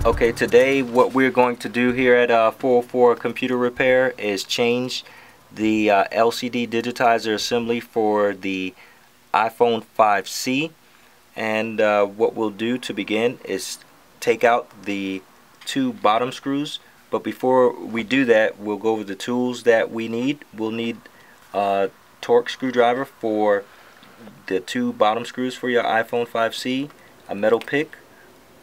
Okay, today what we're going to do here at 404 Computer Repair is change the LCD digitizer assembly for the iPhone 5C. And what we'll do to begin is take out the two bottom screws. But before we do that, we'll go over the tools that we need. We'll need a torque screwdriver for the two bottom screws for your iPhone 5C, a metal pick,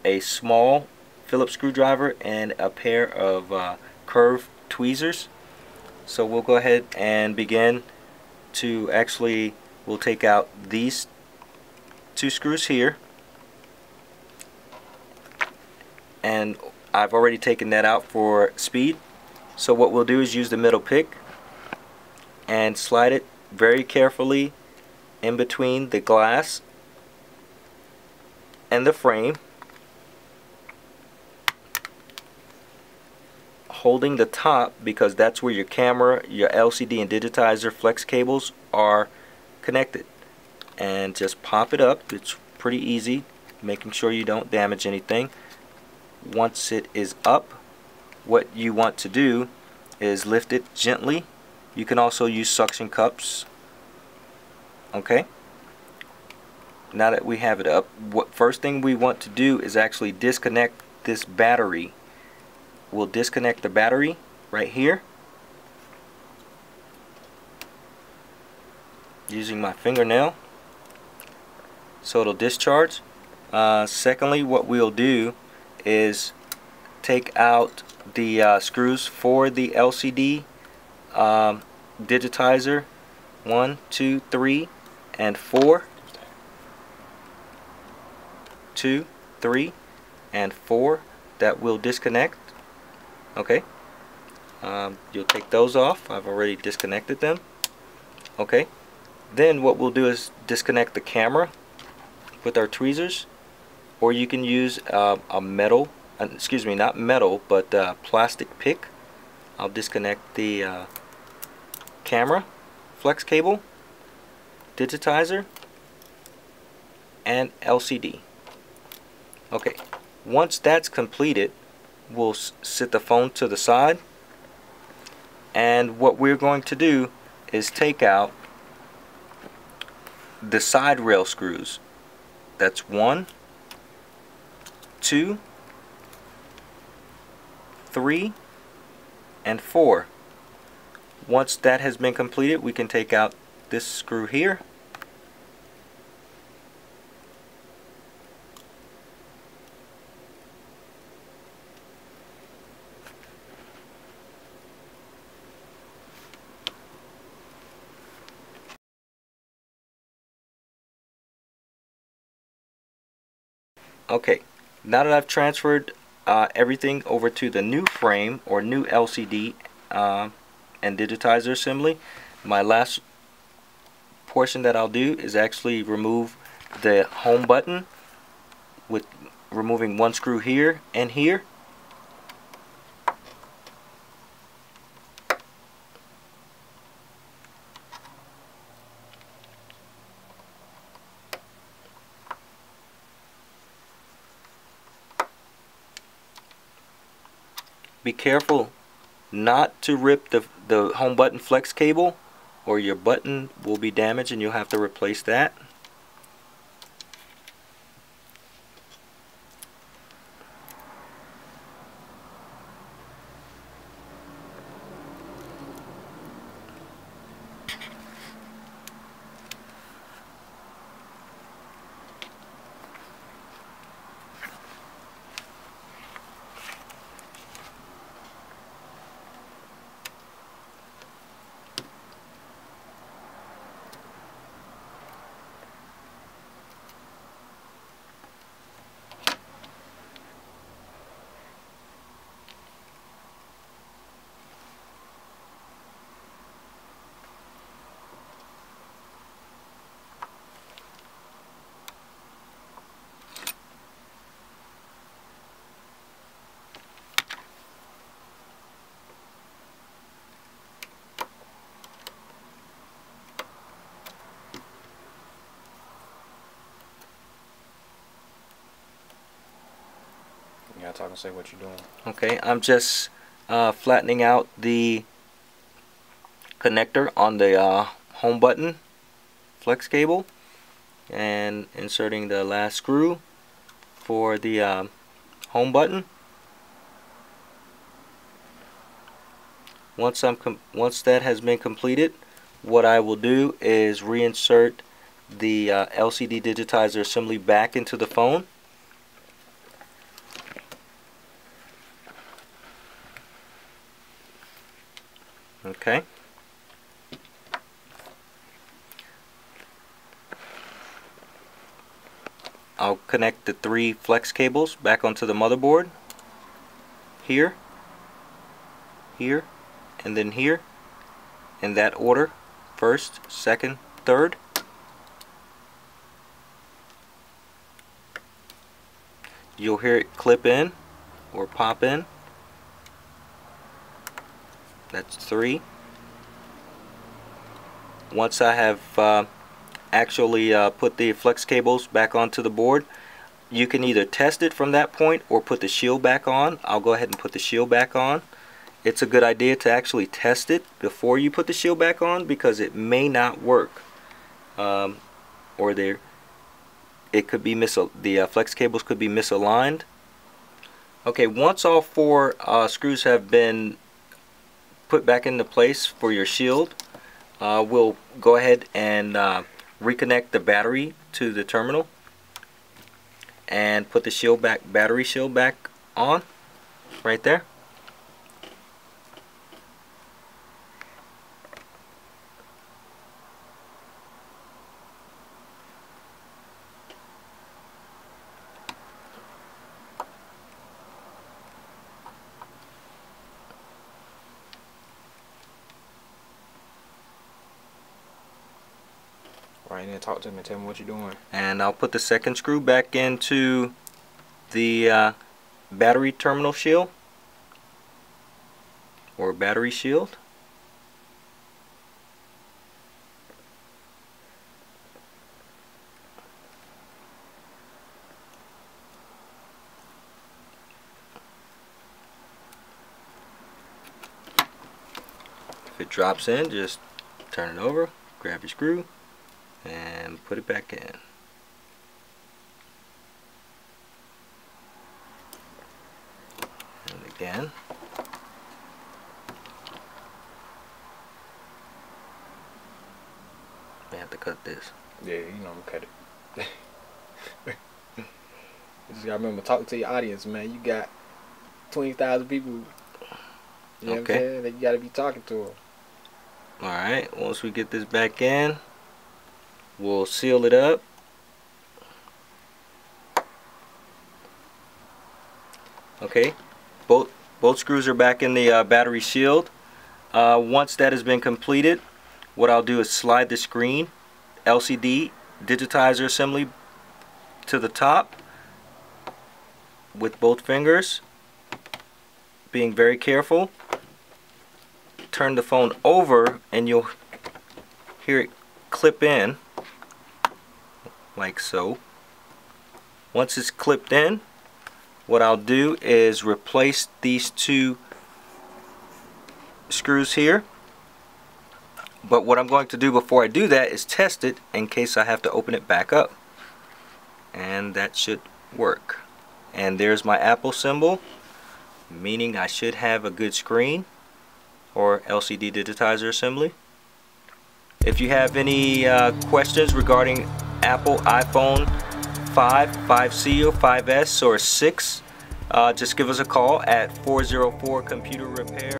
a small Phillips screwdriver, and a pair of curved tweezers. So we'll go ahead and begin to we'll take out these two screws here, and I've already taken that out for speed. So what we'll do is use the middle pick and slide it very carefully in between the glass and the frame, holding the top because that's where your camera, your LCD and digitizer flex cables are connected. And just pop it up. It's pretty easy, making sure you don't damage anything. Once it is up, what you want to do is lift it gently. You can also use suction cups. Okay, now that we have it up, first thing we want to do is actually disconnect this battery. We'll disconnect the battery right here using my fingernail so it'll discharge. Secondly, what we'll do is take out the screws for the LCD digitizer, 1, 2, 3, and 4. 2, 3, and 4 that will disconnect. Okay, you'll take those off. I've already disconnected them. Okay, then what we'll do is disconnect the camera with our tweezers, or you can use a metal, excuse me, not metal, but plastic pick. I'll disconnect the camera, flex cable, digitizer, and LCD. Okay, once that's completed, we'll sit the phone to the side, and what we're going to do is take out the side rail screws. That's 1, 2, 3, and 4. Once that has been completed, we can take out this screw here. Okay, now that I've transferred everything over to the new frame or new LCD and digitizer assembly, my last portion that I'll do is actually remove the home button with removing one screw here and here. Be careful not to rip the home button flex cable, or your button will be damaged and you'll have to replace that. talk and say what you're doing. Okay, I'm just flattening out the connector on the home button flex cable and inserting the last screw for the home button. Once that has been completed, what I will do is reinsert the LCD digitizer assembly back into the phone. Okay. I'll connect the 3 flex cables back onto the motherboard. Here, here, and then here, in that order: first, second, third. You'll hear it clip in or pop in. That's 3. Once I have actually put the flex cables back onto the board, you can either test it from that point or put the shield back on. I'll go ahead and put the shield back on. It's a good idea to actually test it before you put the shield back on, because it may not work, or it could be the flex cables could be misaligned. Okay, once all 4 screws have been put back into place for your shield, we'll go ahead and reconnect the battery to the terminal and put the battery shield back on right there. Right, then talk to me and tell me what you're doing. And I'll put the second screw back into the battery terminal shield or battery shield. If it drops in, just turn it over, grab your screw, and put it back in. And again. I have to cut this. Yeah, you know I'm gonna cut it. You just gotta remember, talk to your audience, man. You got 20,000 people. You know what I'm saying? That you gotta be talking to them. Alright, once we get this back in, we'll seal it up. Okay, both screws are back in the battery shield. Once that has been completed, what I'll do is slide the screen LCD digitizer assembly to the top with both fingers, being very careful. Turn the phone over and you'll hear it clip in like so. Once it's clipped in, what I'll do is replace these 2 screws here. But what I'm going to do before I do that is test it in case I have to open it back up. And that should work. And there's my Apple symbol, meaning I should have a good screen or LCD digitizer assembly. If you have any questions regarding Apple iPhone 5, 5C, or 5S, or 6, just give us a call at 404 Computer Repair.